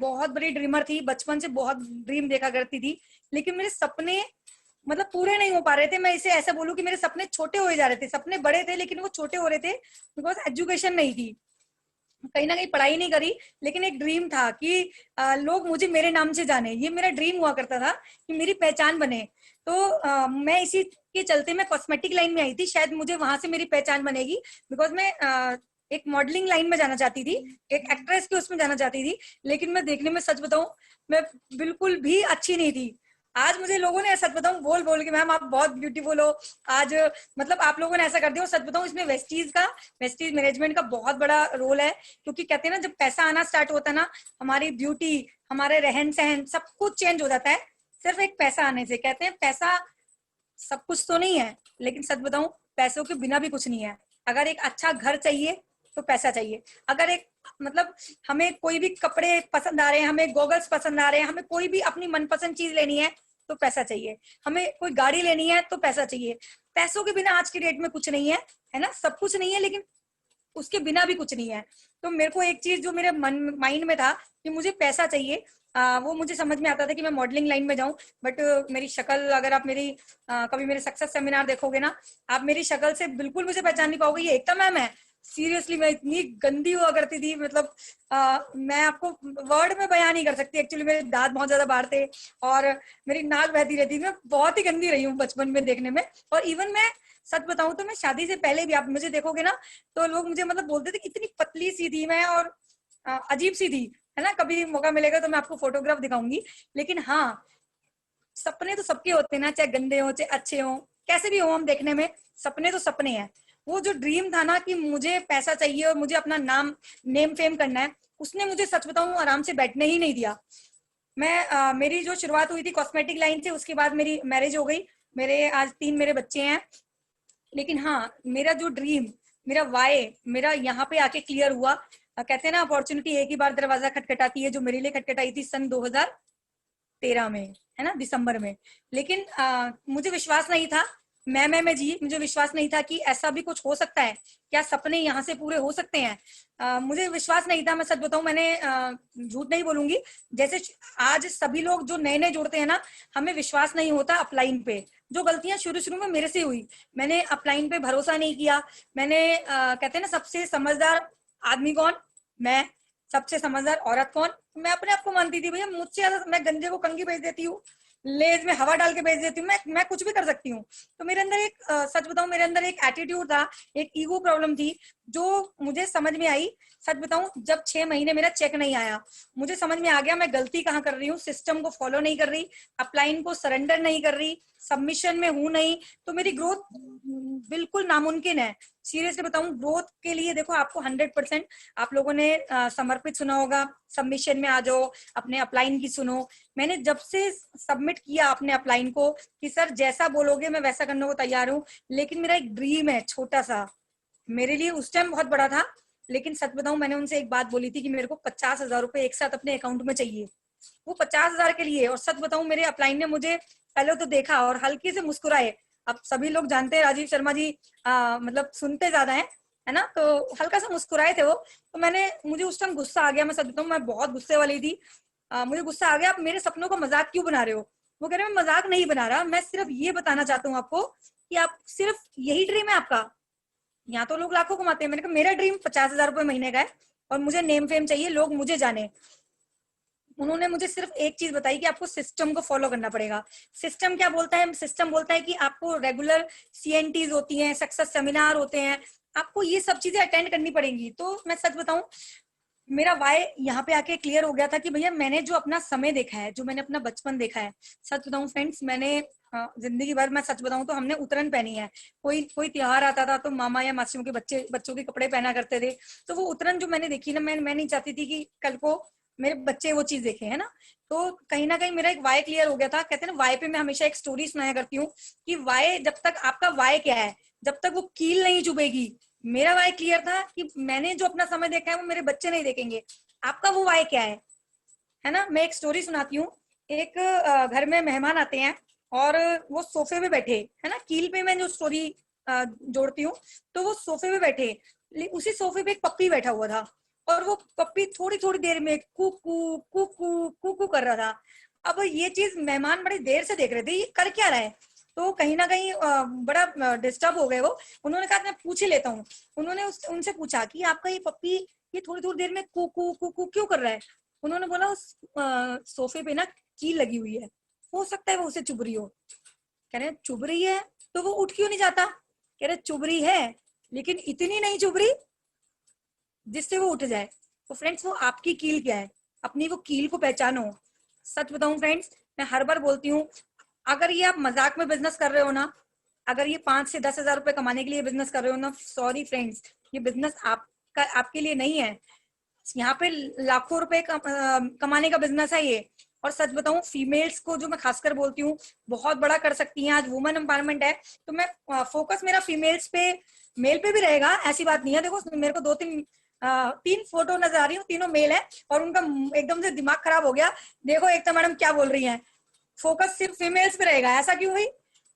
बहुत बड़ी ड्रीमर थी, बचपन से बहुत ड्रीम देखा करती थी, लेकिन मेरे सपने मतलब पूरे नहीं हो पा रहे थे। मैं इसे ऐसा बोलूं कि मेरे सपने छोटे हो जा रहे थे, सपने बड़े थे लेकिन वो छोटे हो रहे थे, बिकॉज एजुकेशन नहीं थी, कहीं ना कहीं पढ़ाई नहीं करी। लेकिन एक ड्रीम था कि लोग मुझे मेरे नाम से जाने, ये मेरा ड्रीम हुआ करता था कि मेरी पहचान बने। तो मैं इसी के चलते मैं कॉस्मेटिक लाइन में आई थी, शायद मुझे वहां से मेरी पहचान बनेगी, बिकॉज मैं एक मॉडलिंग लाइन में जाना चाहती थी, एक एक्ट्रेस के उसमें जाना चाहती थी। लेकिन मैं देखने में सच बताऊं, मैं बिल्कुल भी अच्छी नहीं थी। आज मुझे लोगों ने, सच बताऊं, बोल बोल के, मैम आप बहुत ब्यूटीफुल हो आज, मतलब आप लोगों ने ऐसा कर दिया। सच बताऊं, इसमें वेस्टीज मैनेजमेंट का बहुत बड़ा रोल है, क्योंकि कहते हैं ना, जब पैसा आना स्टार्ट होता है ना, हमारी ब्यूटी, हमारे रहन सहन, सब कुछ चेंज हो जाता है सिर्फ एक पैसा आने से। कहते हैं पैसा सब कुछ तो नहीं है, लेकिन सच बताऊं, पैसों के बिना भी कुछ नहीं है। अगर एक अच्छा घर चाहिए तो पैसा चाहिए। अगर एक मतलब हमें कोई भी कपड़े पसंद आ रहे हैं, हमें गॉगल्स पसंद आ रहे हैं, हमें कोई भी अपनी मनपसंद चीज लेनी है तो पैसा चाहिए, हमें कोई गाड़ी लेनी है तो पैसा चाहिए। पैसों के बिना आज की डेट में कुछ नहीं है ना, सब कुछ नहीं है, लेकिन उसके बिना भी कुछ नहीं है। तो मेरे को एक चीज जो मेरे मन माइंड में था कि मुझे पैसा चाहिए, वो मुझे समझ में आता था कि मैं मॉडलिंग लाइन में जाऊं। बट मेरी शक्ल, अगर आप मेरी कभी मेरे सक्सेस सेमिनार देखोगे ना, आप मेरी शक्ल से बिल्कुल मुझे पहचान नहीं पाओगे, ये एकता मैम है। सीरियसली मैं इतनी गंदी हुआ करती थी, मतलब मैं आपको वर्ड में बयान नहीं कर सकती। एक्चुअली मेरे दांत बहुत ज्यादा बाहर थे और मेरी नाक बहती रहती थी, मैं बहुत ही गंदी रही हूँ बचपन में देखने में। और इवन मैं सच बताऊं तो मैं शादी से पहले भी, आप मुझे देखोगे ना, तो लोग मुझे मतलब बोलते थे कितनी पतली सी थी मैं, और अजीब सी थी, है ना। कभी मौका मिलेगा तो मैं आपको फोटोग्राफ दिखाऊंगी। लेकिन हाँ, सपने तो सबके होते हैं ना, चाहे गंदे हो चाहे अच्छे हो, कैसे भी हो हम देखने में, सपने तो सपने हैं। वो जो ड्रीम था ना कि मुझे पैसा चाहिए और मुझे अपना नाम, नेम फेम करना है, उसने मुझे सच बताऊं आराम से बैठने ही नहीं दिया। मैं मेरी जो शुरुआत हुई थी कॉस्मेटिक लाइन से, उसके बाद मेरी मैरिज हो गई, मेरे आज 3 मेरे बच्चे हैं। लेकिन हाँ, मेरा जो ड्रीम, मेरा वाई, मेरा यहाँ पे आके क्लियर हुआ। कहते हैं ना, अपॉर्चुनिटी एक ही बार दरवाजा खटखटाती है, जो मेरे लिए खटखटाई थी सन 2013 में, है ना, दिसंबर में। लेकिन मुझे विश्वास नहीं था, मैं जी, मुझे विश्वास नहीं था कि ऐसा भी कुछ हो सकता है, क्या सपने यहाँ से पूरे हो सकते हैं। मुझे विश्वास नहीं था, मैं सच बताऊं, मैंने झूठ नहीं बोलूंगी। जैसे आज सभी लोग जो नए नए जुड़ते हैं ना, हमें विश्वास नहीं होता अपलाइन पे। जो गलतियां शुरू शुरू में मेरे से हुई, मैंने अपलाइन पे भरोसा नहीं किया। मैंने कहते हैं ना, सबसे समझदार आदमी कौन, मैं। सबसे समझदार औरत कौन, मैं अपने आप को मानती थी भैया, मुझसे ज्यादा मैं गंजे को कंघी बेच देती हूँ, लेज में हवा डाल के बेच देती हूँ, मैं कुछ भी कर सकती हूँ। तो मेरे अंदर एक सच बताऊं, मेरे अंदर एक एटीट्यूड था, एक ईगो प्रॉब्लम थी, जो मुझे समझ में आई। सच बताऊं, जब 6 महीने मेरा चेक नहीं आया, मुझे समझ में आ गया मैं गलती कहाँ कर रही हूँ, सिस्टम को फॉलो नहीं कर रही, अपलाइन को सरेंडर नहीं कर रही, सबमिशन में हूं नहीं, तो मेरी ग्रोथ बिल्कुल नामुमकिन है। सीरियसली बताऊं, ग्रोथ के लिए देखो, आपको 100% आप लोगों ने समर्पित सुना होगा, सबमिशन में आ जाओ, अपने अपलाइन की सुनो। मैंने जब से सबमिट किया अपने अपलाइन को कि सर जैसा बोलोगे मैं वैसा करने को तैयार हूँ, लेकिन मेरा एक ड्रीम है छोटा सा, मेरे लिए उस टाइम बहुत बड़ा था। लेकिन सच बताऊं, मैंने उनसे एक बात बोली थी कि मेरे को 50,000 रुपए एक साथ अपने अकाउंट में चाहिए, वो 50,000 के लिए। और सच बताऊं, मेरे अपलाइन ने मुझे पहले तो देखा और हल्के से मुस्कुराए। अब सभी लोग जानते हैं राजीव शर्मा जी मतलब सुनते ज्यादा है ना, तो हल्का सा मुस्कुराए थे वो। तो मुझे उस टाइम गुस्सा आ गया, मैं सच बताऊं, मैं बहुत गुस्से वाली थी। मुझे गुस्सा आ गया, आप मेरे सपनों का मजाक क्यों बना रहे हो। वो कह रहे मैं मजाक नहीं बना रहा, मैं सिर्फ ये बताना चाहता हूँ आपको कि आप सिर्फ यही ड्रीम है आपका, यहाँ तो लोग लाखों कमाते हैं। मैंने कहा मेरा ड्रीम 50,000 रुपए महीने का है और मुझे नेम फेम चाहिए, लोग मुझे जाने। उन्होंने मुझे सिर्फ एक चीज बताई कि आपको सिस्टम को फॉलो करना पड़ेगा। सिस्टम क्या बोलता है, सिस्टम बोलता है कि आपको रेगुलर सीएनटीज होती हैं, सक्सेस सेमिनार होते हैं, आपको ये सब चीजें अटेंड करनी पड़ेंगी। तो मैं सच बताऊं, मेरा वाई यहाँ पे आके क्लियर हो गया था कि भैया मैंने जो अपना समय देखा है, जो मैंने अपना बचपन देखा है, सच बताऊं फ्रेंड्स, मैंने जिंदगी भर, मैं सच बताऊं तो हमने उतरन पहनी है। कोई कोई त्योहार आता था तो मामा या मासियों के बच्चों के कपड़े पहना करते थे। तो वो उतरन जो मैंने देखी ना, मैं नहीं चाहती थी कि कल को मेरे बच्चे वो चीज देखे, है ना। तो कहीं ना कहीं मेरा एक वाई क्लियर हो गया था। कहते हैं ना, वाई पे मैं हमेशा एक स्टोरी सुनाया करती हूँ कि वाई, जब तक आपका वाई क्या है, जब तक वो कील नहीं चुभेगी। मेरा वाई क्लियर था कि मैंने जो अपना समय देखा है वो मेरे बच्चे नहीं देखेंगे। आपका वो वाई क्या है ना। मैं एक स्टोरी सुनाती हूँ। एक घर में मेहमान आते हैं और वो सोफे पे बैठे, है ना, कील पे मैं जो स्टोरी जोड़ती हूँ, तो वो सोफे पे बैठे, उसी सोफे पे एक पप्पी बैठा हुआ था, और वो पप्पी थोड़ी थोड़ी देर में कुकू कर रहा था। अब ये चीज मेहमान बड़ी देर से देख रहे थे, ये कर क्या रहा है, तो कहीं ना कहीं बड़ा डिस्टर्ब हो गए वो। उन्होंने कहा मैं पूछ ही लेता हूँ। उन्होंने उनसे पूछा कि आपका ये पप्पी ये थोड़ी थोड़ी देर में कू कू कू कू क्यों कर रहा है। उन्होंने बोला उस सोफे पे ना कील लगी हुई है, हो सकता है वो उसे चुभ रही हो। कह रहे चुभ रही है तो वो उठ क्यों नहीं जाता। कह रहे चुभ रही है लेकिन इतनी नहीं चुभ रही जिससे वो उठ जाए। तो फ्रेंड्स वो आपकी कील क्या है, अपनी वो कील को पहचानो। सच बताऊं फ्रेंड्स, मैं हर बार बोलती हूँ, अगर ये आप मजाक में बिजनेस कर रहे हो ना, अगर ये 5 से 10 हजार रुपए कमाने के लिए बिजनेस कर रहे हो ना, सॉरी फ्रेंड्स, ये बिजनेस आपका आपके लिए नहीं है। यहाँ पे लाखों रुपए कमाने का बिजनेस है ये। और सच बताऊं, फीमेल्स को जो मैं खासकर बोलती हूँ बहुत बड़ा कर सकती हैं। आज वुमेन एम्पावरमेंट है तो मैं फोकस मेरा फीमेल्स पे, मेल पे भी रहेगा, ऐसी बात नहीं है। देखो मेरे को 3 फोटो नजर आ रही हूँ, तीनों मेल है और उनका एकदम से दिमाग खराब हो गया। देखो एक तो मैडम क्या बोल रही है, फोकस सिर्फ फीमेल्स पे रहेगा, ऐसा क्यों भाई।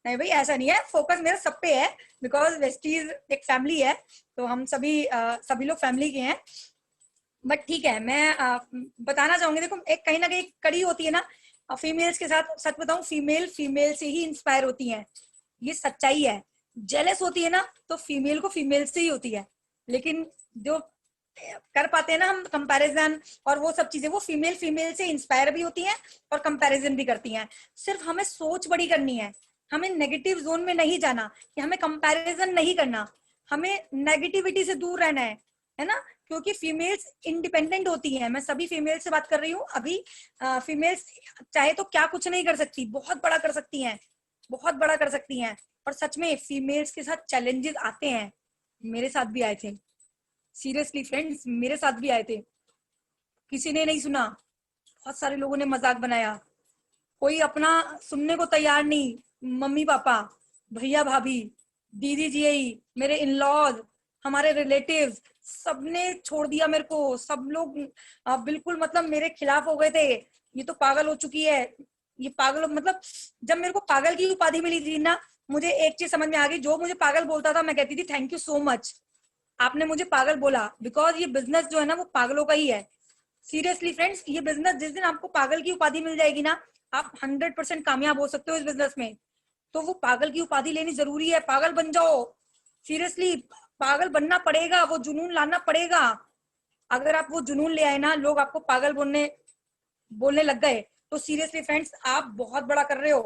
नहीं भाई ऐसा नहीं है, फोकस मेरा सब पे है, बिकॉज वेस्टीज एक फैमिली है, तो हम सभी लोग फैमिली के हैं। बट ठीक है, मैं बताना चाहूंगी, देखो एक कहीं ना कहीं कड़ी होती है ना फीमेल्स के साथ। सच बताऊं, फीमेल से ही इंस्पायर होती है, ये सच्चाई है। जेलस होती है ना तो फीमेल को फीमेल से ही होती है, लेकिन जो कर पाते हैं ना हम कंपैरिजन और वो सब चीजें, वो फीमेल से इंस्पायर भी होती हैं और कंपैरिजन भी करती हैं। सिर्फ हमें सोच बड़ी करनी है, हमें नेगेटिव जोन में नहीं जाना, कि हमें कंपैरिजन नहीं करना, हमें नेगेटिविटी से दूर रहना है ना। क्योंकि फीमेल्स इंडिपेंडेंट होती हैं, मैं सभी फीमेल से बात कर रही हूँ अभी। फीमेल्स चाहे तो क्या कुछ नहीं कर सकती, बहुत बड़ा कर सकती हैं, बहुत बड़ा कर सकती हैं। और सच में फीमेल्स के साथ चैलेंजेस आते हैं, मेरे साथ भी आए थे, सीरियसली फ्रेंड्स मेरे साथ भी आए थे। किसी ने नहीं सुना, बहुत सारे लोगों ने मजाक बनाया, कोई अपना सुनने को तैयार नहीं। मम्मी पापा, भैया भाभी, दीदी जी, मेरे इन लॉज, हमारे रिलेटिव्स, सबने छोड़ दिया मेरे को। सब लोग बिल्कुल मतलब मेरे खिलाफ हो गए थे, ये तो पागल हो चुकी है, ये पागल। मतलब जब मेरे को पागल की उपाधि मिली थी ना, मुझे एक चीज समझ में आ गई, जो मुझे पागल बोलता था मैं कहती थी थैंक यू सो मच, आपने मुझे पागल बोला। बिकॉज ये बिजनेस जो है ना वो पागलों का ही है। सीरियसली फ्रेंड्स, ये बिजनेस जिस दिन आपको पागल की उपाधि मिल जाएगी ना, आप 100% कामयाब हो सकते हो इस बिजनेस में। तो वो पागल की उपाधि लेनी जरूरी है, पागल बन जाओ, सीरियसली पागल बनना पड़ेगा, वो जुनून लाना पड़ेगा। अगर आप वो जुनून ले आए ना, लोग आपको पागल बोलने लग गए, तो सीरियसली फ्रेंड्स आप बहुत बड़ा कर रहे हो।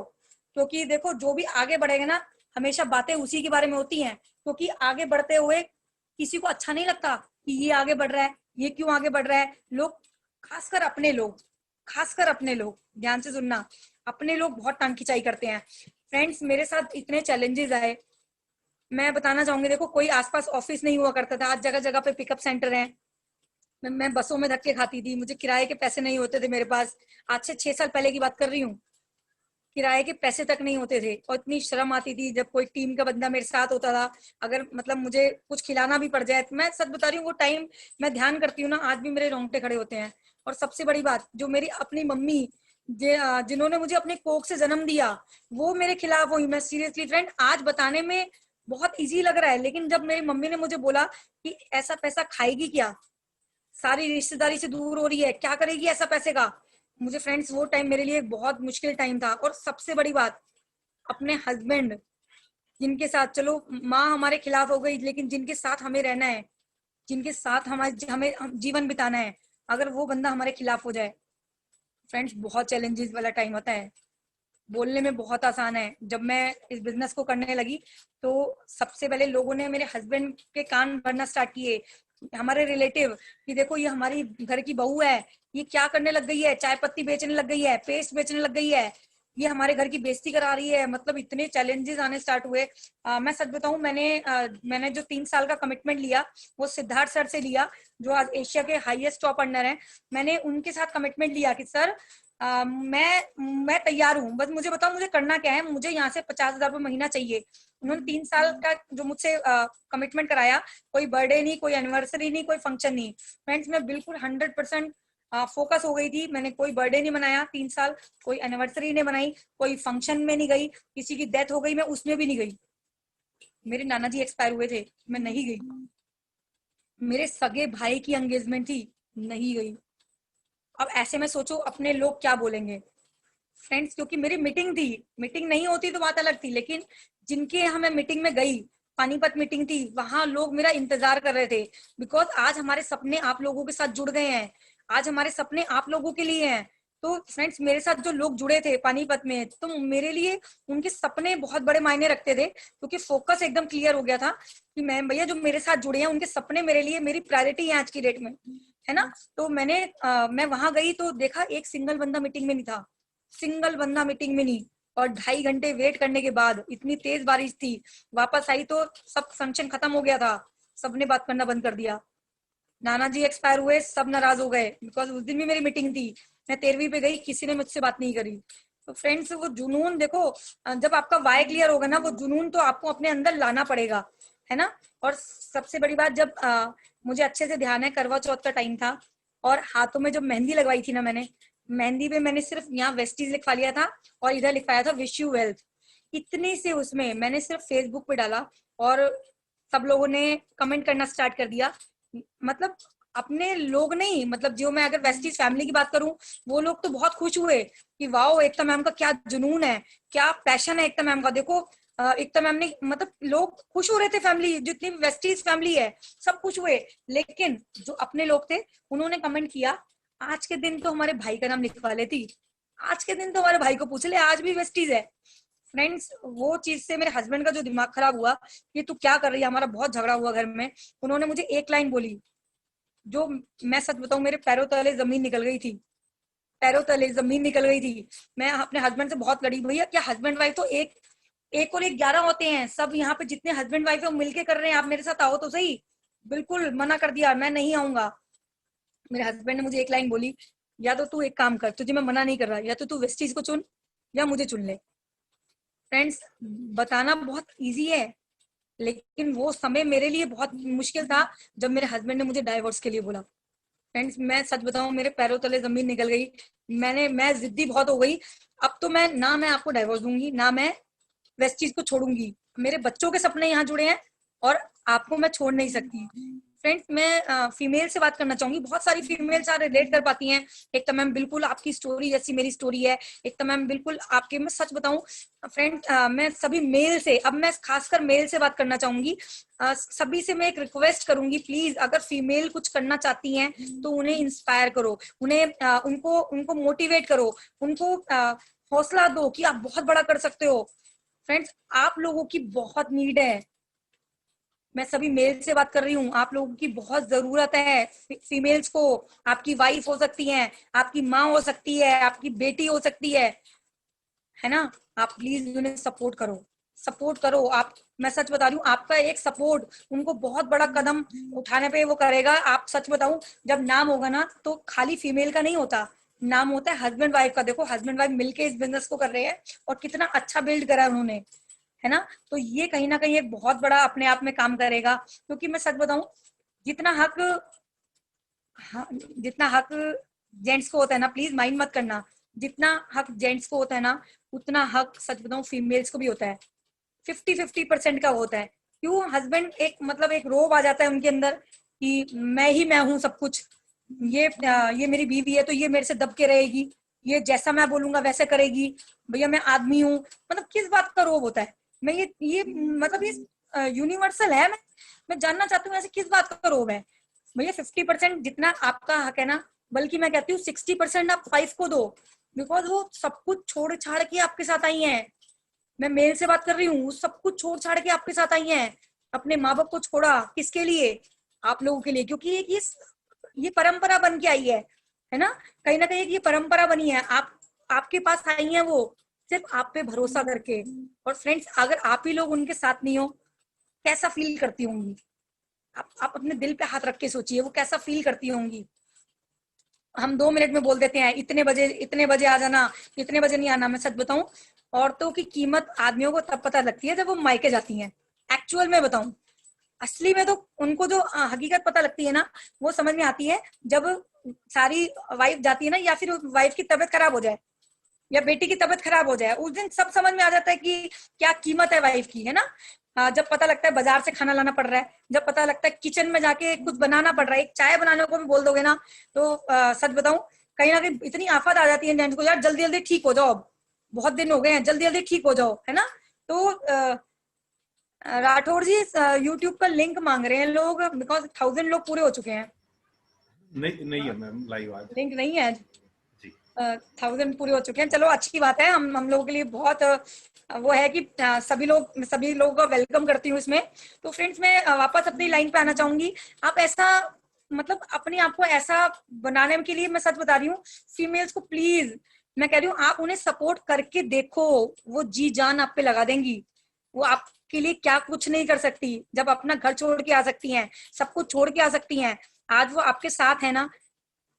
क्योंकि देखो जो भी आगे बढ़ेगा ना, हमेशा बातें उसी के बारे में होती हैं, क्योंकि आगे बढ़ते हुए किसी को अच्छा नहीं लगता कि ये आगे बढ़ रहा है, ये क्यों आगे बढ़ रहा है। लोग, खासकर अपने लोग, खासकर अपने लोग, ध्यान से सुनना, अपने लोग बहुत टांग खिंचाई करते हैं। फ्रेंड्स मेरे साथ इतने चैलेंजेस आए, मैं बताना चाहूंगी। देखो कोई आसपास ऑफिस नहीं हुआ करता था, आज जगह जगह पे पिकअप सेंटर है। मैं बसों में धक्के खाती थी, मुझे किराए के पैसे नहीं होते थे मेरे पास। आज से 6 साल पहले की बात कर रही हूँ, किराए के पैसे तक नहीं होते थे। और इतनी शर्म आती थी जब कोई टीम का बंदा मेरे साथ होता था, अगर मतलब मुझे कुछ खिलाना भी पड़ जाए। मैं सच बता रही हूँ, वो टाइम मैं ध्यान करती हूँ ना, आज भी मेरे रोंगटे खड़े होते हैं। और सबसे बड़ी बात, जो मेरी अपनी मम्मी जिन्होंने मुझे अपने कोख से जन्म दिया, वो मेरे खिलाफ हुई। मैं सीरियसली फ्रेंड, आज बताने में बहुत इजी लग रहा है, लेकिन जब मेरी मम्मी ने मुझे बोला कि ऐसा पैसा खाएगी क्या, सारी रिश्तेदारी से दूर हो रही है, क्या करेगी ऐसा पैसे का। मुझे फ्रेंड्स वो टाइम मेरे लिए बहुत मुश्किल टाइम था। और सबसे बड़ी बात, अपने हस्बैंड, जिनके साथ चलो माँ हमारे खिलाफ हो गई, लेकिन जिनके साथ हमें रहना है, जिनके साथ हमें जीवन बिताना है, अगर वो बंदा हमारे खिलाफ हो जाए, फ्रेंड्स बहुत चैलेंजेस वाला टाइम होता है। बोलने में बहुत आसान है। जब मैं इस बिजनेस को करने लगी तो सबसे पहले लोगों ने मेरे हस्बैंड के कान भरना स्टार्ट किए, हमारे रिलेटिव, कि देखो ये हमारी घर की बहू है, ये क्या करने लग गई है, चाय पत्ती बेचने लग गई है, पेस्ट बेचने लग गई है, ये हमारे घर की बेइज्जती करा रही है। मतलब इतने चैलेंजेस आने स्टार्ट हुए। मैं सच बताऊं, मैंने जो 3 साल का कमिटमेंट लिया, वो सिद्धार्थ सर से लिया, जो आज एशिया के हाईएस्ट टॉप अर्नर हैं। मैंने उनके साथ कमिटमेंट लिया कि सर मैं तैयार हूँ, बस मुझे बताओ मुझे करना क्या है, मुझे यहाँ से 50,000 रुपये महीना चाहिए। उन्होंने 3 साल का जो मुझसे कमिटमेंट कराया, कोई बर्थडे नहीं, कोई एनिवर्सरी नहीं, कोई फंक्शन नहीं। फ्रेंड्स मैं बिल्कुल 100% फोकस हो गई थी। मैंने कोई बर्थडे नहीं मनाया 3 साल, कोई एनिवर्सरी नहीं बनाई, कोई फंक्शन में नहीं गई, किसी की डेथ हो गई मैं उसमें भी नहीं गई, मेरे नाना जी एक्सपायर हुए थे मैं नहीं गई, मेरे सगे भाई की एंगेजमेंट थी नहीं गई। अब ऐसे में सोचो अपने लोग क्या बोलेंगे फ्रेंड्स, क्योंकि मेरी मीटिंग थी, मीटिंग नहीं होती तो बात अलग थी, लेकिन जिनके यहाँ मैं मीटिंग में गई, पानीपत मीटिंग थी, वहां लोग मेरा इंतजार कर रहे थे, बिकॉज आज हमारे सपने आप लोगों के साथ जुड़ गए हैं, आज हमारे सपने आप लोगों के लिए हैं। तो फ्रेंड्स मेरे साथ जो लोग जुड़े थे पानीपत में, तो मेरे लिए उनके सपने बहुत बड़े मायने रखते थे, क्योंकि फोकस एकदम क्लियर हो गया था कि मैं भैया जो मेरे साथ जुड़े हैं उनके सपने मेरे लिए मेरी प्रायोरिटी है आज की डेट में, है ना। तो मैं वहां गई तो देखा एक सिंगल बंदा मीटिंग में नहीं था, सिंगल बंदा मीटिंग में नहीं। और 2.5 घंटे वेट करने के बाद, इतनी तेज बारिश थी, वापस आई तो सब फंक्शन खत्म हो गया था, सबने बात करना बंद कर दिया, नाना जी एक्सपायर हुए, सब नाराज हो गए, बिकॉज उस दिन भी मेरी मीटिंग थी, मैं 13वीं पे गई, किसी ने मुझसे बात नहीं करी। तो फ्रेंड्स वो जुनून देखो, जब आपका वाई क्लियर होगा ना, वो जुनून तो आपको अपने अंदर लाना पड़ेगा, है ना। और सबसे बड़ी बात, जब मुझे अच्छे से ध्यान है, करवा चौथ का टाइम था, और हाथों में जब मेहंदी लगवाई थी ना मैंने, मेहंदी पे मैंने सिर्फ यहाँ वेस्टीज लिखवा लिया था और इधर लिखवाया था विश यू वेल्थ, इतने से उसमें मैंने सिर्फ फेसबुक पे डाला और सब लोगों ने कमेंट करना स्टार्ट कर दिया। मतलब अपने लोग नहीं, मतलब जो मैं अगर वेस्टीज फैमिली की बात करूं, वो लोग तो बहुत खुश हुए कि वाओ एकता मैम का क्या जुनून है, क्या पैशन है एकता मैम का, देखो एकता मैम ने, मतलब लोग खुश हो रहे थे, फैमिली जितनी वेस्टीज फैमिली है सब खुश हुए। लेकिन जो अपने लोग थे उन्होंने कमेंट किया, आज के दिन तो हमारे भाई का नाम लिखवा लेती, आज के दिन तो हमारे भाई को पूछ ले, आज भी वेस्टीज है। फ्रेंड्स वो चीज से मेरे हस्बैंड का जो दिमाग खराब हुआ, ये तू क्या कर रही है, हमारा बहुत झगड़ा हुआ घर में। उन्होंने मुझे एक लाइन बोली, जो मैं सच बताऊं मेरे पैरों तले जमीन निकल गई थी, पैरों तले जमीन निकल गई थी। मैं अपने हस्बैंड से बहुत लड़ी, भैया क्या हस्बैंड वाइफ तो एक एक और एक 11 होते हैं, सब यहाँ पे जितने हस्बैंड वाइफ है मिलके कर रहे हैं, आप मेरे साथ आओ तो सही। बिल्कुल मना कर दिया, मैं नहीं आऊंगा। मेरे हस्बैंड ने मुझे एक लाइन बोली, या तो तू एक काम कर, तुझे मैं मना नहीं कर रहा, या तो तू वेस्टीज को चुन या मुझे चुन ले। फ्रेंड्स बताना बहुत इजी है, लेकिन वो समय मेरे लिए बहुत मुश्किल था जब मेरे हस्बैंड ने मुझे डाइवोर्स के लिए बोला। फ्रेंड्स मैं सच बताऊं, मेरे पैरों तले जमीन निकल गई, मैं जिद्दी बहुत हो गई। अब तो मैं आपको डाइवोर्स दूंगी, ना मैं वेस्टीज को छोड़ूंगी, मेरे बच्चों के सपने यहाँ जुड़े हैं और आपको मैं छोड़ नहीं सकती। फ्रेंड्स मैं फीमेल से बात करना चाहूंगी, बहुत सारी फीमेल सारे रिलेट कर पाती हैं। एक तो मैम बिल्कुल आपकी स्टोरी जैसी मेरी स्टोरी है, एक तो मैम बिल्कुल आपके, मैं सच बताऊं फ्रेंड, मैं सभी मेल से, अब मैं खासकर मेल से बात करना चाहूंगी। सभी से मैं एक रिक्वेस्ट करूंगी, प्लीज अगर फीमेल कुछ करना चाहती हैं तो उन्हें इंस्पायर करो, उन्हें उनको उनको मोटिवेट करो, उनको हौसला दो कि आप बहुत बड़ा कर सकते हो। फ्रेंड्स आप लोगों की बहुत नीड है, मैं सभी मेल से बात कर रही हूँ, आप लोगों की बहुत जरूरत है फीमेल्स को। आपकी वाइफ हो सकती है, आपकी माँ हो सकती है, आपकी बेटी हो सकती है ना। आप प्लीज उन्हें सपोर्ट करो, सपोर्ट करो आप। मैं सच बता रही हूँ, आपका एक सपोर्ट उनको बहुत बड़ा कदम उठाने पे वो करेगा। आप सच बताऊं, जब नाम होगा ना तो खाली फीमेल का नहीं होता, नाम होता है हस्बैंड वाइफ का। देखो हस्बैंड वाइफ मिलके इस बिजनेस को कर रहे हैं और कितना अच्छा बिल्ड करा है उन्होंने, है ना। तो ये कहीं ना कहीं एक बहुत बड़ा अपने आप में काम करेगा, क्योंकि मैं सच बताऊं, जितना हक, हाँ, जितना हक जेंट्स को होता है ना, प्लीज माइंड मत करना, जितना हक जेंट्स को होता है ना, उतना हक सच बताऊं फीमेल्स को भी होता है। 50-50% का होता है। क्यों, हस्बैंड एक मतलब एक रोब आ जाता है उनके अंदर कि मैं हूं सब कुछ, ये मेरी बीवी है तो ये मेरे से दब के रहेगी, ये जैसा मैं बोलूंगा वैसे करेगी, भैया मैं आदमी हूँ, मतलब किस बात का रोब होता है। मैं ये मतलब ये यूनिवर्सल है। मैं जानना चाहती हूँ ऐसे किस बात का रोब है। भैया 50% जितना आपका हक है ना, बल्कि मैं कहती हूँ 60% आप वाइफ को दो, बिकॉज वो सब कुछ छोड़ छाड़ के आपके साथ आई है। मैं मेल से बात कर रही हूँ, सब कुछ छोड़ छाड़ के आपके साथ आई हैं, अपने माँ बाप को छोड़ा, किसके लिए, आप लोगों के लिए, क्योंकि ये परंपरा बन के आई है ना। कहीं ना कहीं ये परंपरा बनी है, आप आपके पास आई हैं वो सिर्फ आप पे भरोसा करके। और फ्रेंड्स अगर आप ही लोग उनके साथ नहीं हो, कैसा फील करती होंगी आप अपने दिल पे हाथ रख के सोचिए, वो कैसा फील करती होंगी। हम 2 मिनट में बोल देते हैं इतने बजे आ जाना, इतने बजे नहीं आना। मैं सच बताऊं, औरतों की कीमत आदमियों को तब पता लगती है जब वो मायके जाती हैं। एक्चुअल में बताऊं, असली में तो उनको जो हकीकत पता लगती है ना, वो समझ में आती है जब सारी वाइफ जाती है ना, या फिर वाइफ की तबीयत खराब हो जाए या बेटी की तबीयत खराब हो जाए, उस दिन सब समझ में आ जाता है कि क्या कीमत है वाइफ की, है ना। जब पता लगता है बाजार से खाना लाना पड़ रहा है, जब पता लगता है किचन में जाके कुछ बनाना पड़ रहा है, एक चाय बनाने को भी बोल दोगे ना, तो सच बताऊं कहीं ना कहीं इतनी आफत आ जाती है जेंट्स को, यार जल्दी जल्दी ठीक हो जाओ, अब बहुत दिन हो गए हैं, जल्दी जल्दी ठीक हो जाओ, है ना। तो राठौर जी यूट्यूब का लिंक मांग रहे हैं लोग, बिकॉज 1000 लोग पूरे हो चुके हैं। नहीं नहीं है मैम लाइव आज, लिंक नहीं है जी। 1000 पूरे हो चुके हैं, चलो अच्छी बात है, हम लोगों के लिए बहुत वो है कि सभी लोगों का वेलकम करती हूँ इसमें। तो फ्रेंड्स मैं वापस अपनी लाइन पे आना चाहूंगी। आप ऐसा मतलब अपने आप को ऐसा बनाने के लिए मैं सच बता रही हूँ, फीमेल्स को प्लीज मैं कह रही हूँ, आप उन्हें सपोर्ट करके देखो, वो जी जान आप पे लगा देंगी। वो आपके लिए क्या कुछ नहीं कर सकती, जब अपना घर छोड़ के आ सकती हैं, सब कुछ छोड़ के आ सकती हैं, आज वो आपके साथ है ना,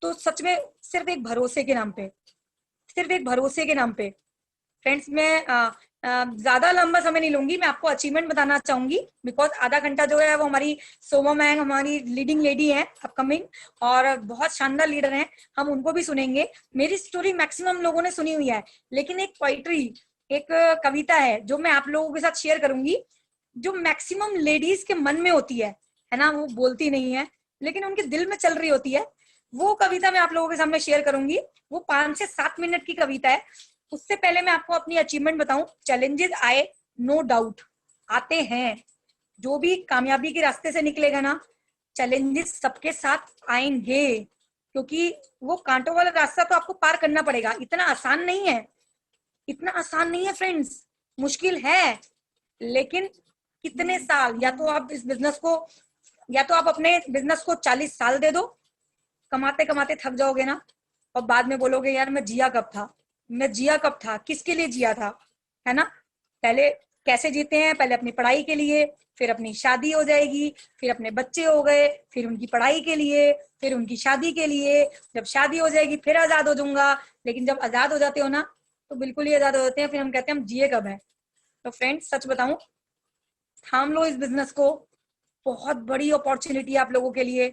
तो सच में सिर्फ एक भरोसे के नाम पे, सिर्फ एक भरोसे के नाम पे। फ्रेंड्स मैं ज्यादा लंबा समय नहीं लूंगी, मैं आपको अचीवमेंट बताना चाहूंगी, बिकॉज आधा घंटा जो है वो हमारी सोमा मैम हमारी लीडिंग लेडी है अपकमिंग, और बहुत शानदार लीडर हैं, हम उनको भी सुनेंगे। मेरी स्टोरी मैक्सिमम लोगों ने सुनी हुई है, लेकिन एक पोइट्री, एक कविता है जो मैं आप लोगों के साथ शेयर करूंगी, जो मैक्सिमम लेडीज के मन में होती है ना, वो बोलती नहीं है लेकिन उनके दिल में चल रही होती है। वो कविता मैं आप लोगों के सामने शेयर करूंगी, वो 5 से 7 मिनट की कविता है। उससे पहले मैं आपको अपनी अचीवमेंट बताऊं, चैलेंजेस आए, नो डाउट आते हैं, जो भी कामयाबी के रास्ते से निकलेगा ना, चैलेंजेस सबके साथ आएंगे, क्योंकि वो कांटों वाला रास्ता तो आपको पार करना पड़ेगा, इतना आसान नहीं है, इतना आसान नहीं है फ्रेंड्स, मुश्किल है। लेकिन कितने साल, या तो आप इस बिजनेस को, या तो आप अपने बिजनेस को 40 साल दे दो, कमाते कमाते थक जाओगे ना, और बाद में बोलोगे यार मैं जिया कब था, मैं जिया कब था, किसके लिए जिया था, है ना। पहले कैसे जीते हैं, पहले अपनी पढ़ाई के लिए, फिर अपनी शादी हो जाएगी, फिर अपने बच्चे हो गए, फिर उनकी पढ़ाई के लिए, फिर उनकी शादी के लिए, जब शादी हो जाएगी फिर आजाद हो जाऊंगा। लेकिन जब आजाद हो जाते हो ना, तो बिल्कुल ही आजाद हो जाते हैं, फिर हम कहते हैं हम जिए कब है। तो फ्रेंड्स सच बताऊं, थाम लो इस बिजनेस को, बहुत बड़ी अपॉर्चुनिटी है आप लोगों के लिए।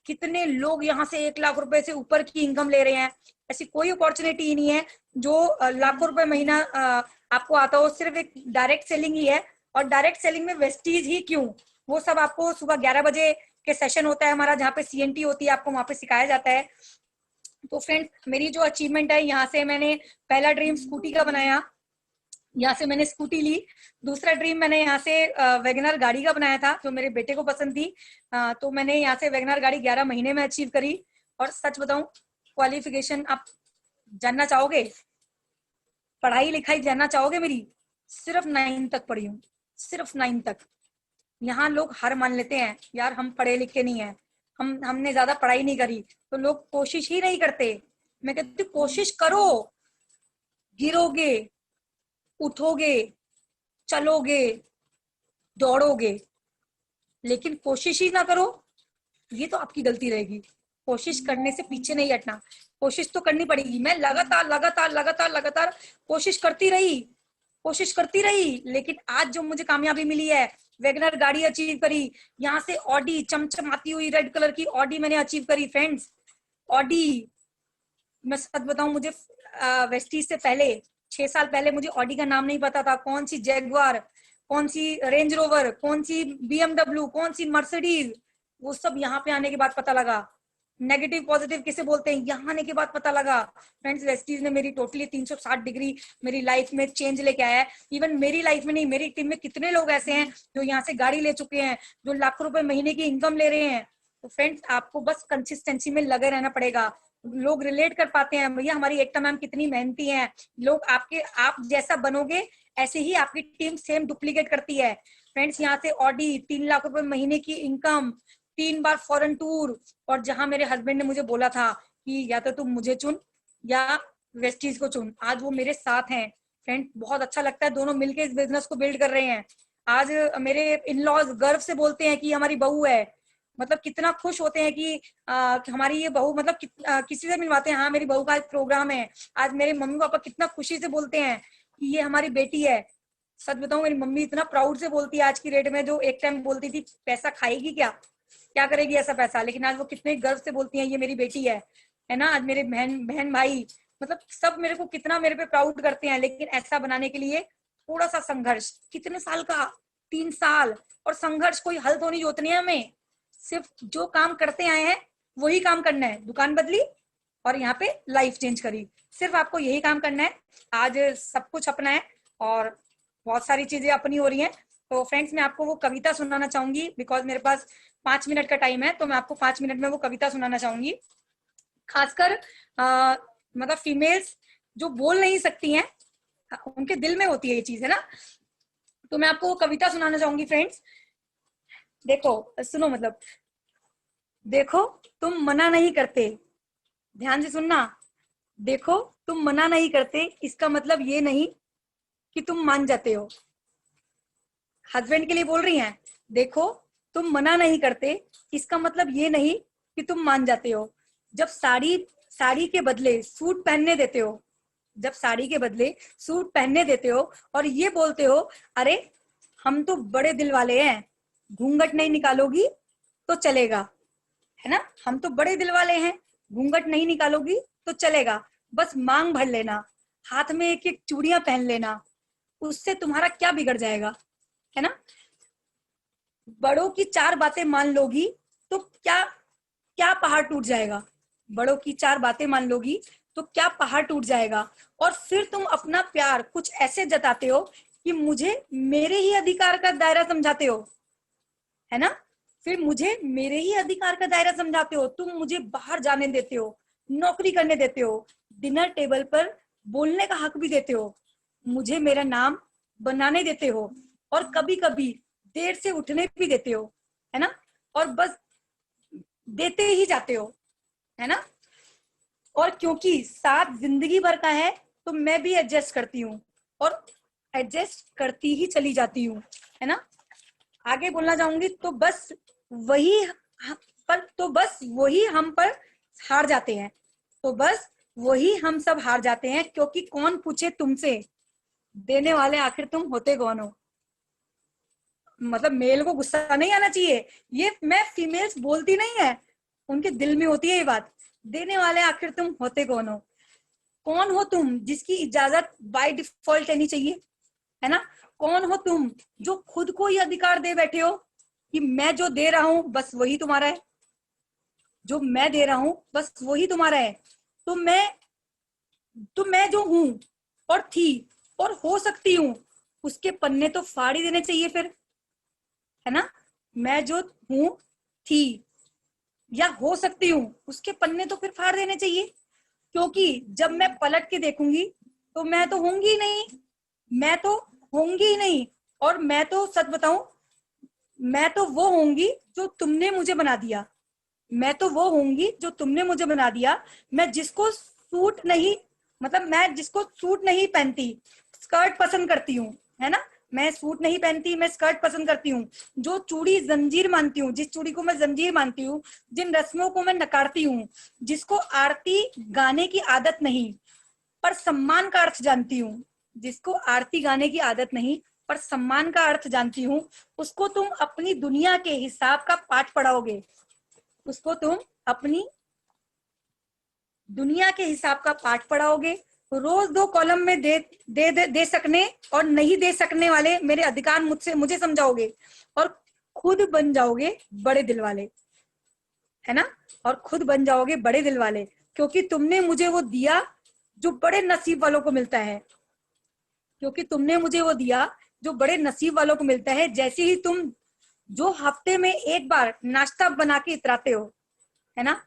कितने लोग यहाँ से 1 लाख रुपए से ऊपर की इनकम ले रहे हैं, ऐसी कोई अपॉर्चुनिटी ही नहीं है जो लाखों रुपए महीना आपको आता हो, सिर्फ एक डायरेक्ट सेलिंग ही है। और डायरेक्ट सेलिंग में वेस्टीज ही क्यों, वो सब आपको सुबह 11 बजे के सेशन होता है हमारा, जहाँ पे सीएनटी होती है, आपको वहां पे सिखाया जाता है। तो फ्रेंड्स मेरी जो अचीवमेंट है, यहाँ से मैंने पहला ड्रीम स्कूटी का बनाया, यहाँ से मैंने स्कूटी ली। दूसरा ड्रीम मैंने यहाँ से वैगनर गाड़ी का बनाया था, जो मेरे बेटे को पसंद थी, तो मैंने यहाँ से वैगनर गाड़ी 11 महीने में अचीव करी। और सच बताऊं, क्वालिफिकेशन आप जानना चाहोगे, पढ़ाई लिखाई जानना चाहोगे मेरी, सिर्फ 9 तक पढ़ी हूँ, सिर्फ 9 तक। यहाँ लोग हार मान लेते हैं, यार हम पढ़े लिखे नहीं है, हमने ज्यादा पढ़ाई नहीं करी, तो लोग कोशिश ही नहीं करते। मैं कहती हूँ कोशिश करो, गिरोगे, उठोगे, चलोगे, दौड़ोगे, लेकिन कोशिश ही ना करो, ये तो आपकी गलती रहेगी। कोशिश करने से पीछे नहीं हटना, कोशिश तो करनी पड़ेगी। मैं लगातार लगातार लगातार लगातार कोशिश करती रही, कोशिश करती रही, लेकिन आज जो मुझे कामयाबी मिली है, वैगनर गाड़ी अचीव करी, यहाँ से ऑडी चमचमाती हुई रेड कलर की ऑडी मैंने अचीव करी फ्रेंड्स। ऑडी, मैं सच बताऊं, मुझे वेस्टीज से पहले 6 साल पहले मुझे ऑडी का नाम नहीं पता था, कौन सी जैगवार, कौन सी रेंज रोवर, कौन सी बीएमडब्ल्यू, कौन सी मर्सिडीज, वो सब यहाँ पे आने के बाद पता लगा। नेगेटिव पॉजिटिव किसे बोलते हैं, यहाँ आने के बाद पता लगा। फ्रेंड्स वेस्टीज ने मेरी टोटली 360 डिग्री मेरी लाइफ में चेंज लेके आया है। इवन मेरी लाइफ में नहीं, मेरी टीम में कितने लोग ऐसे हैं जो यहाँ से गाड़ी ले चुके हैं, जो लाखों रुपए महीने की इनकम ले रहे हैं। तो फ्रेंड्स आपको बस कंसिस्टेंसी में लगे रहना पड़ेगा। लोग रिलेट कर पाते हैं, भैया हमारी एकता मैम कितनी मेहनती हैं, लोग आप जैसा बनोगे ऐसे ही आपकी टीम सेम डुप्लीकेट करती है। फ्रेंड्स यहाँ से ऑडी, 3 लाख रुपए महीने की इनकम, 3 बार फॉरेन टूर, और जहां मेरे हस्बैंड ने मुझे बोला था कि या तो तुम मुझे चुन या वेस्टीज को चुन, आज वो मेरे साथ हैं। फ्रेंड बहुत अच्छा लगता है, दोनों मिलके इस बिजनेस को बिल्ड कर रहे हैं। आज मेरे इन लॉज गर्व से बोलते हैं कि हमारी बहू है, मतलब कितना खुश होते हैं कि हमारी ये बहू, मतलब किसी से मिलवाते हैं, हाँ मेरी बहू का एक प्रोग्राम है। आज मेरे मम्मी पापा कितना खुशी से बोलते हैं कि ये हमारी बेटी है। सच बताऊं, मेरी मम्मी इतना प्राउड से बोलती है आज की डेट में, जो एक टाइम बोलती थी पैसा खाएगी क्या, क्या करेगी ऐसा पैसा, लेकिन आज वो कितने गर्व से बोलती हैं ये मेरी बेटी है ना। आज मेरे बहन भाई, मतलब सब मेरे को कितना मेरे पे प्राउड करते हैं। लेकिन ऐसा बनाने के लिए थोड़ा सा संघर्ष, कितने साल का, 3 साल, और संघर्ष कोई हल तो नहीं जोतनी है हमें, सिर्फ जो काम करते आए हैं वही काम करना है। दुकान बदली, और यहाँ पे लाइफ चेंज करी। सिर्फ आपको यही काम करना है। आज सब कुछ अपना है और बहुत सारी चीजें अपनी हो रही हैं। तो फ्रेंड्स, मैं आपको वो कविता सुनाना चाहूंगी, बिकॉज मेरे पास 5 मिनट का टाइम है, तो मैं आपको 5 मिनट में वो कविता सुनाना चाहूंगी। खासकर मतलब फीमेल्स जो बोल नहीं सकती हैं, उनके दिल में होती है ये चीज, है ना। तो मैं आपको वो कविता सुनाना चाहूंगी फ्रेंड्स। देखो, सुनो, मतलब देखो तुम मना नहीं करते, ध्यान से सुनना। देखो तुम मना नहीं करते, इसका मतलब ये नहीं कि तुम मान जाते हो। हस्बैंड के लिए बोल रही हैं, देखो तुम मना नहीं करते, इसका मतलब ये नहीं कि तुम मान जाते हो। जब साड़ी के बदले सूट पहनने देते हो, जब साड़ी के बदले सूट पहनने देते हो और ये बोलते हो, अरे हम तो बड़े दिल वाले हैं, घूंघट नहीं निकालोगी तो चलेगा, है ना। हम तो बड़े दिल वाले हैं, घूंघट नहीं निकालोगी तो चलेगा, बस मांग भर लेना, हाथ में एक एक चूड़ियां पहन लेना, उससे तुम्हारा क्या बिगड़ जाएगा, है ना। बड़ों की 4 बातें मान लोगी तो क्या क्या पहाड़ टूट जाएगा। बड़ों की 4 बातें मान लोगी तो क्या पहाड़ टूट जाएगा। और फिर तुम अपना प्यार कुछ ऐसे जताते हो कि मुझे मेरे ही अधिकार का दायरा समझाते हो, है ना। फिर मुझे मेरे ही अधिकार का दायरा समझाते हो, तुम मुझे बाहर जाने देते हो, नौकरी करने देते हो, डिनर टेबल पर बोलने का हक भी देते हो, मुझे मेरा नाम बनाने देते हो, और कभी कभी देर से उठने भी देते हो, है ना। और बस देते ही जाते हो, है ना। और क्योंकि साथ जिंदगी भर का है, तो मैं भी एडजस्ट करती हूँ और एडजस्ट करती ही चली जाती हूँ, है ना। आगे बोलना चाहूंगी, तो बस वही हम पर हार जाते हैं, तो बस वही हम सब हार जाते हैं, क्योंकि कौन पूछे तुमसे, देने वाले आखिर तुम होते कौन हो। मतलब मेल को गुस्सा नहीं आना चाहिए, ये मैं फीमेल्स बोलती नहीं है, उनके दिल में होती है ये बात। देने वाले आखिर तुम होते कौन हो। कौन हो तुम जिसकी इजाजत बाय डिफॉल्ट लेनी चाहिए, है ना। कौन हो तुम जो खुद को ही अधिकार दे बैठे हो कि मैं जो दे रहा हूं बस वही तुम्हारा है, जो मैं दे रहा हूं बस वही तुम्हारा है। तो मैं जो हूं और थी और हो सकती हूँ, उसके पन्ने तो फाड़ ही देने चाहिए फिर, है ना। मैं जो हूं, थी या हो सकती हूँ, उसके पन्ने तो फिर फाड़ देने चाहिए, क्योंकि जब मैं पलट के देखूंगी तो मैं तो होंगी ही नहीं, मैं तो होंगी ही नहीं। और मैं तो सच बताऊं, मैं तो वो होंगी जो तुमने मुझे बना दिया, मैं तो वो होंगी जो तुमने मुझे बना दिया। मैं जिसको सूट नहीं, मतलब मैं जिसको सूट नहीं पहनती, स्कर्ट पसंद करती हूँ, है ना। मैं सूट नहीं पहनती, मैं स्कर्ट पसंद करती हूँ। जो चूड़ी जंजीर मानती हूँ, जिस चूड़ी को मैं जंजीर मानती हूँ, जिन रस्मों को मैं नकारती हूँ, जिसको आरती गाने की आदत नहीं पर सम्मान का अर्थ जानती हूँ, जिसको आरती गाने की आदत नहीं पर सम्मान का अर्थ जानती हूँ, उसको तुम अपनी दुनिया के हिसाब का पाठ पढ़ाओगे, उसको तुम अपनी दुनिया के हिसाब का पाठ पढ़ाओगे। रोज 2 कॉलम में दे सकने और नहीं दे सकने वाले मेरे अधिकार मुझे समझाओगे, और खुद बन जाओगे बड़े दिल वाले, है ना। और खुद बन जाओगे बड़े दिल वाले, क्योंकि तुमने मुझे वो दिया जो बड़े नसीब वालों को मिलता है, क्योंकि तुमने मुझे वो दिया जो बड़े नसीब वालों को मिलता है। जैसे ही तुम जो हफ्ते में एक बार नाश्ता बना के इतराते हो, है ना,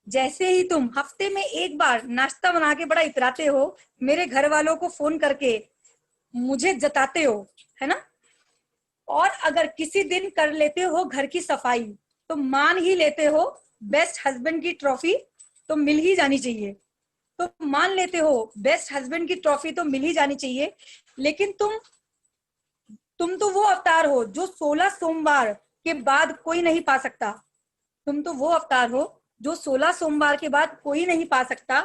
जैसे ही तुम हफ्ते में एक बार नाश्ता बना के बड़ा इतराते हो, मेरे घर वालों को फोन करके मुझे जताते हो, है ना। और अगर किसी दिन कर लेते हो घर की सफाई, तो मान ही लेते हो बेस्ट हस्बैंड की ट्रॉफी तो मिल ही जानी चाहिए, तो मान लेते हो बेस्ट हस्बैंड की ट्रॉफी तो मिल ही जानी चाहिए। लेकिन तुम तो वो अवतार हो जो 16 सोमवार के बाद कोई नहीं पा सकता, तुम तो वो अवतार हो जो 16 सोमवार के बाद कोई नहीं पा सकता।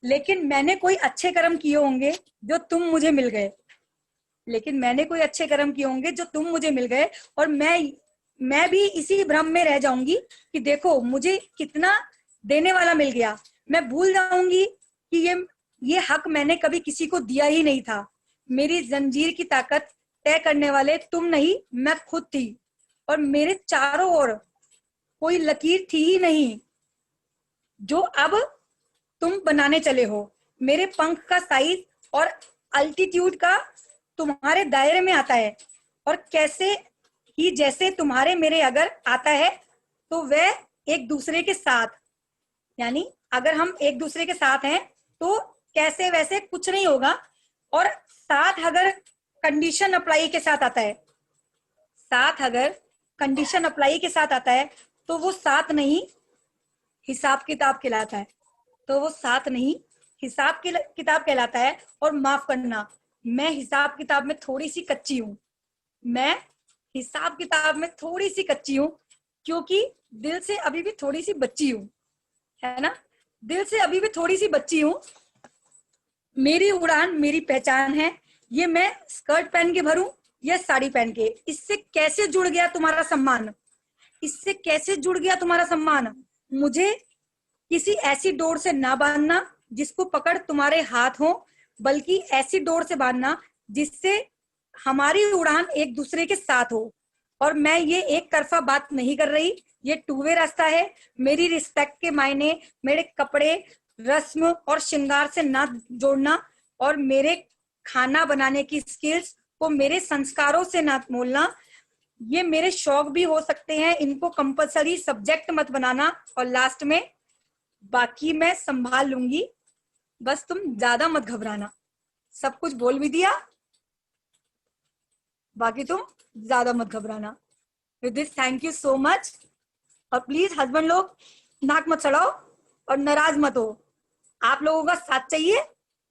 लेकिन मैंने कोई अच्छे कर्म किए होंगे जो तुम मुझे मिल गए, लेकिन मैंने कोई अच्छे कर्म किए होंगे जो तुम मुझे मिल गए, और मैं भी इसी भ्रम में रह जाऊंगी कि देखो मुझे कितना देने वाला मिल गया। मैं भूल जाऊंगी कि ये हक मैंने कभी किसी को दिया ही नहीं था। मेरी जंजीर की ताकत तय करने वाले तुम नहीं, मैं खुद थी, और मेरे चारों ओर कोई लकीर थी ही नहीं, जो अब तुम बनाने चले हो। मेरे पंख का साइज और अल्टीट्यूड का तुम्हारे दायरे में आता है, और कैसे ही जैसे तुम्हारे मेरे अगर आता है तो वह एक दूसरे के साथ, यानी अगर हम एक दूसरे के साथ हैं तो कैसे वैसे कुछ नहीं होगा। और साथ अगर कंडीशन अप्लाई के साथ आता है, साथ अगर कंडीशन अप्लाई के साथ आता है तो वो साथ नहीं हिसाब किताब कहलाता है, तो वो साथ नहीं हिसाब किताब कहलाता है। और माफ करना, मैं हिसाब किताब में थोड़ी सी कच्ची हूँ, मैं हिसाब किताब में थोड़ी सी कच्ची हूँ, क्योंकि दिल से अभी भी थोड़ी सी बच्ची हूँ, है ना, दिल से अभी भी थोड़ी सी बच्ची हूँ। मेरी उड़ान मेरी पहचान है, ये मैं स्कर्ट पहन के भरूं या साड़ी पहन के, इससे कैसे जुड़ गया तुम्हारा सम्मान, इससे कैसे जुड़ गया तुम्हारा सम्मान। मुझे किसी ऐसी डोर से ना बांधना जिसको पकड़ तुम्हारे हाथ हो, बल्कि ऐसी डोर से बांधना जिससे हमारी उड़ान एक दूसरे के साथ हो। और मैं ये एक तरफा बात नहीं कर रही, ये टू वे रास्ता है। मेरी रिस्पेक्ट के मायने मेरे कपड़े, रस्म और श्रृंगार से ना जोड़ना, और मेरे खाना बनाने की स्किल्स को मेरे संस्कारों से ना मोलना। ये मेरे शौक भी हो सकते हैं, इनको कंपलसरी सब्जेक्ट मत बनाना। और लास्ट में, बाकी मैं संभाल लूंगी, बस तुम ज्यादा मत घबराना। सब कुछ बोल भी दिया, बाकी तुम ज्यादा मत घबराना। With this thank you so much. और प्लीज हस्बैंड लोग नाक मत चढ़ाओ और नाराज मत हो, आप लोगों का साथ चाहिए,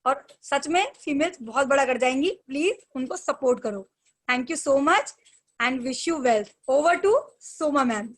और सच में फीमेल्स बहुत बड़ा कर जाएंगी, प्लीज उनको सपोर्ट करो। Thank you so much and wish you wealth. Over to Soma ma'am.